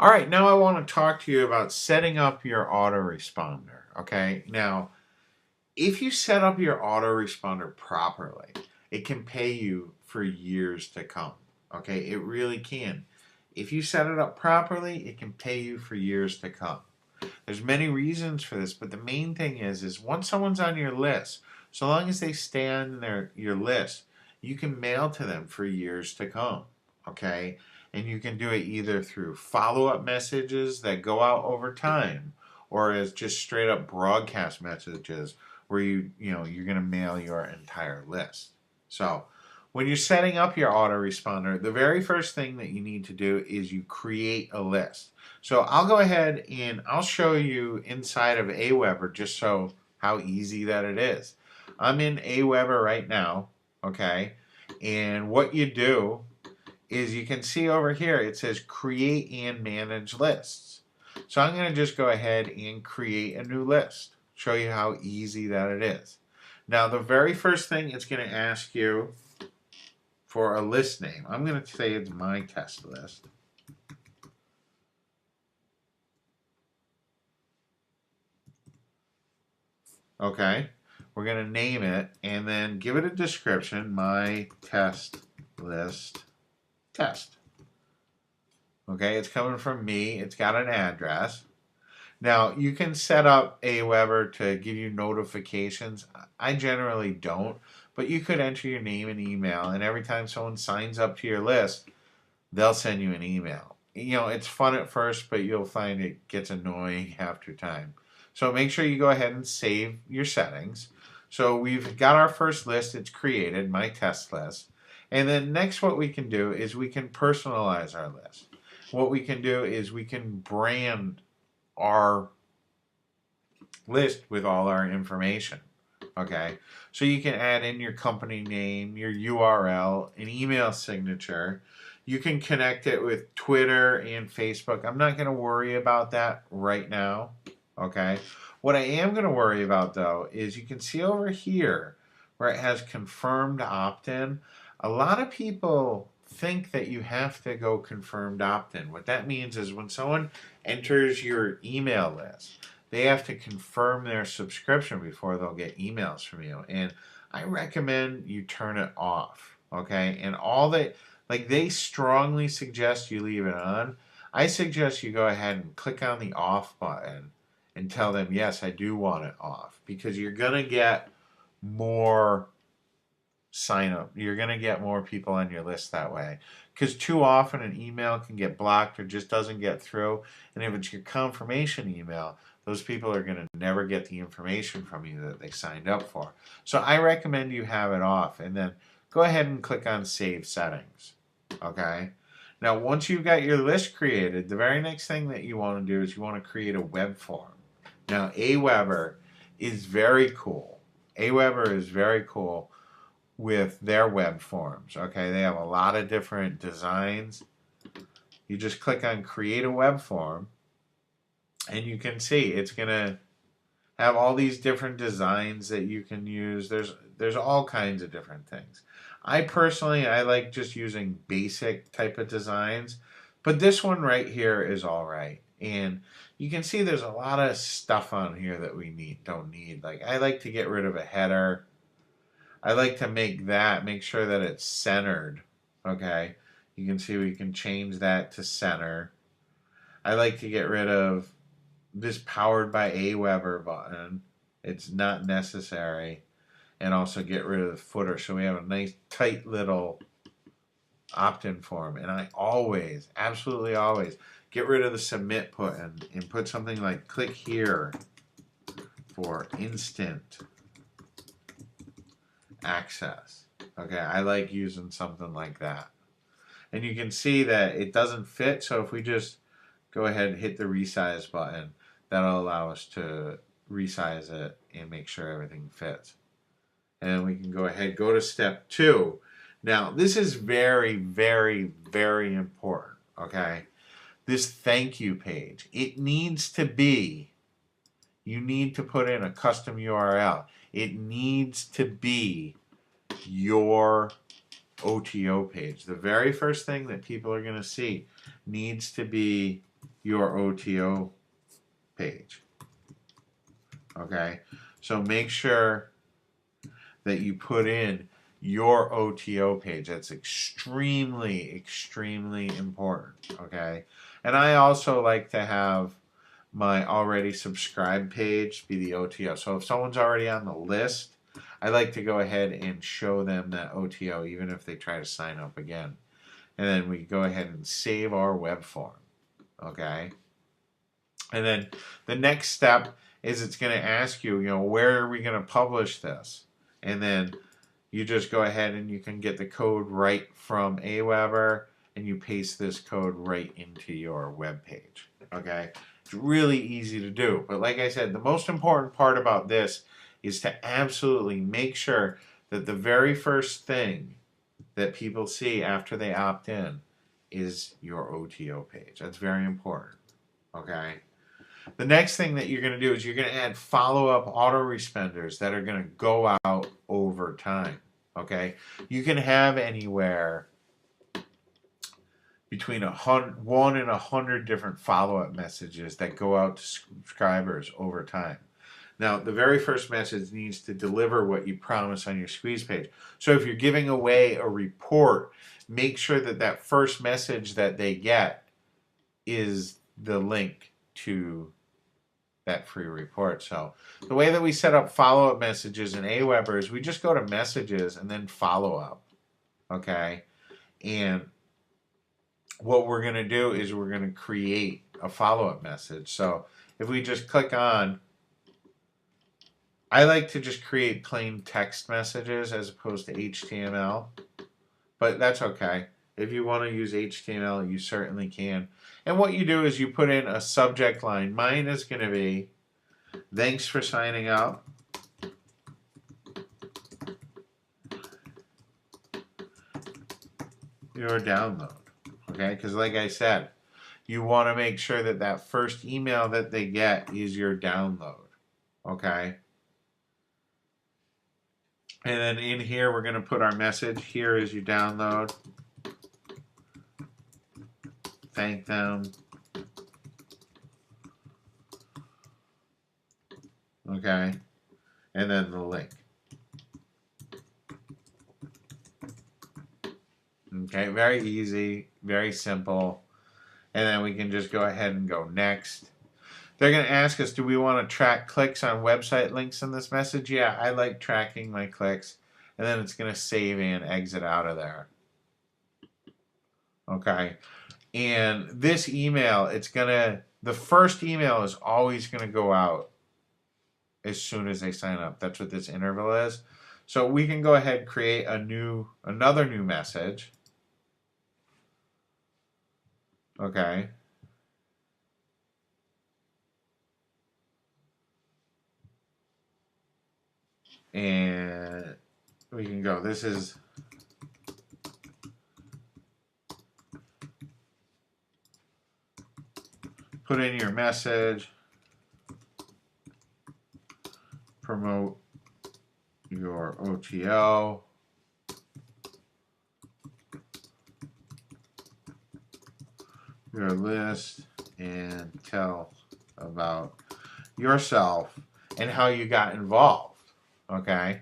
All right, now I want to talk to you about setting up your autoresponder. Okay, now if you set up your autoresponder properly, it can pay you for years to come. Okay, it really can. If you set it up properly, it can pay you for years to come. There's many reasons for this, but the main thing is once someone's on your list, so long as they stay on your list, you can mail to them for years to come. Okay? And you can do it either through follow-up messages that go out over time or as just straight up broadcast messages where you're going to mail your entire list. So, when you're setting up your autoresponder, the very first thing that you need to do is you create a list. So I'll go ahead and I'll show you inside of Aweber just so how easy that it is. I'm in Aweber right now, okay? And what you do is you can see over here it says create and manage lists. So I'm going to just go ahead and create a new list. Show you how easy that it is. Now the very first thing it's going to ask you for a list name. I'm going to say it's my test list. Okay, we're going to name it and then give it a description, my test list test. Okay, it's coming from me. It's got an address. Now, you can set up Aweber to give you notifications. I generally don't, but you could enter your name and email, and every time someone signs up to your list, they'll send you an email. It's fun at first, but you'll find it gets annoying after time. So make sure you go ahead and save your settings. So we've got our first list, it's created, my test list. And then next what we can do is we can personalize our list. What we can do is we can brand our list with all our information. Okay, so you can add in your company name, your URL, an email signature. You can connect it with Twitter and Facebook. I'm not going to worry about that right now. Okay, what I am going to worry about though is you can see over here where it has confirmed opt-in. A lot of people think that you have to go confirmed opt-in. What that means is when someone enters your email list, they have to confirm their subscription before they'll get emails from you. And I recommend you turn it off. Okay. And they strongly suggest you leave it on. I suggest you go ahead and click on the off button and tell them, yes, I do want it off, because you're going to get more sign up. You're going to get more people on your list that way. Because too often an email can get blocked or just doesn't get through. And if it's your confirmation email, those people are going to never get the information from you that they signed up for. So I recommend you have it off and then go ahead and click on Save Settings. Okay? Now, once you've got your list created, the very next thing that you want to do is you want to create a web form. Now, Aweber is very cool. Aweber is very cool with their web forms. Okay, they have a lot of different designs. You just click on create a web form and you can see it's going to have all these different designs that you can use. There's all kinds of different things. I personally like just using basic type of designs, but this one right here is all right. And you can see there's a lot of stuff on here that we don't need. Like I like to get rid of a header. I like to make sure that it's centered. Okay, you can see we can change that to center. I like to get rid of this powered by Aweber button. It's not necessary. And also get rid of the footer so we have a nice tight little opt-in form. And I always, absolutely always, get rid of the submit button and put something like click here for instant access. Okay, I like using something like that. And you can see that it doesn't fit, so if we just go ahead and hit the resize button, that'll allow us to resize it and make sure everything fits. And we can go ahead, go to step 2. Now, this is very, very, very important, okay? This thank you page, it needs to be, you need to put in a custom URL. It needs to be your OTO page. The very first thing that people are going to see needs to be your OTO page. Okay, so make sure that you put in your OTO page. That's extremely, extremely important. Okay, and I also like to have my already subscribed page be the OTO. So if someone's already on the list, I like to go ahead and show them that OTO, even if they try to sign up again. And then we go ahead and save our web form. Okay. And then the next step is it's going to ask you, where are we going to publish this? And then you just go ahead and you can get the code right from Aweber, and you paste this code right into your web page. Okay. It's really easy to do. But like I said, the most important part about this is to absolutely make sure that the very first thing that people see after they opt in is your OTO page. That's very important. Okay. The next thing that you're going to do is you're going to add follow-up autoresponders that are going to go out over time. Okay. You can have anywhere between 1 and 100 different follow-up messages that go out to subscribers over time. Now, the very first message needs to deliver what you promise on your squeeze page. So if you're giving away a report, make sure that that first message that they get is the link to that free report. So the way that we set up follow-up messages in Aweber is we just go to messages and then follow-up. Okay? And what we're going to do is we're going to create a follow-up message. So if we just click on, I like to just create plain text messages as opposed to HTML, but that's okay. If you want to use HTML, you certainly can. And what you do is you put in a subject line. Mine is going to be, thanks for signing up. Your download. Okay, because like I said, you want to make sure that that first email that they get is your download. Okay. And then in here, we're going to put our message. Here is your download. Thank them. Okay. And then the link. Okay, very easy, very simple. And then we can just go ahead and go next. They're going to ask us, do we want to track clicks on website links in this message? Yeah, I like tracking my clicks. And then it's going to save and exit out of there. Okay. And this email, the first email is always going to go out as soon as they sign up. That's what this interval is. So we can go ahead and create another new message. Okay. And we can go, this is put in your message, promote your OTO, your list, and tell about yourself and how you got involved. Okay.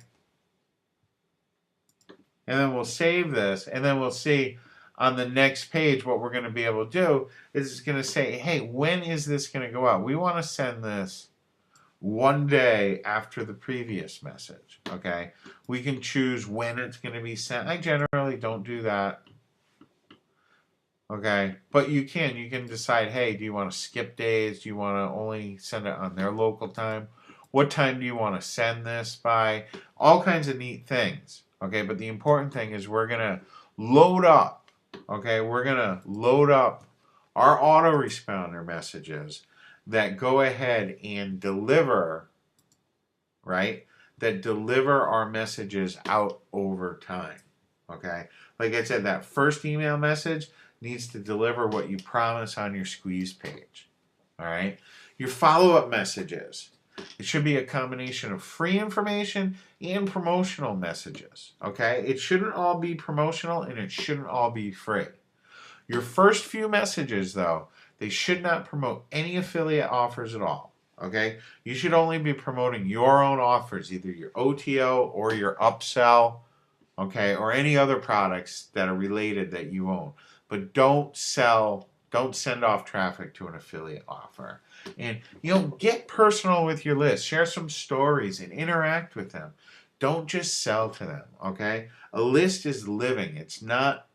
And then we'll save this, and then we'll see on the next page what we're going to be able to do is it's going to say, hey, when is this going to go out? We want to send this one day after the previous message. Okay. We can choose when it's going to be sent. I generally don't do that. Okay, but you can decide, hey, do you want to skip days? Do you want to only send it on their local time? What time do you want to send this by? All kinds of neat things. Okay, but the important thing is we're going to load up. Okay, we're going to load up our autoresponder messages that go ahead and deliver, right? That deliver our messages out over time. Okay, like I said, that first email message needs to deliver what you promise on your squeeze page. All right. Your follow-up messages. It should be a combination of free information and promotional messages. Okay. It shouldn't all be promotional and it shouldn't all be free. Your first few messages, though, They should not promote any affiliate offers at all. Okay? You should only be promoting your own offers, either your OTO or your upsell, okay, or any other products that are related that you own. But don't send off traffic to an affiliate offer. And get personal with your list. Share some stories and interact with them. Don't just sell to them, okay? A list is living. It's not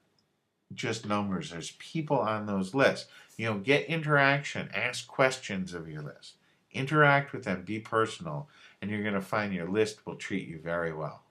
just numbers. There's people on those lists. Get interaction. Ask questions of your list. Interact with them. Be personal. And you're going to find your list will treat you very well.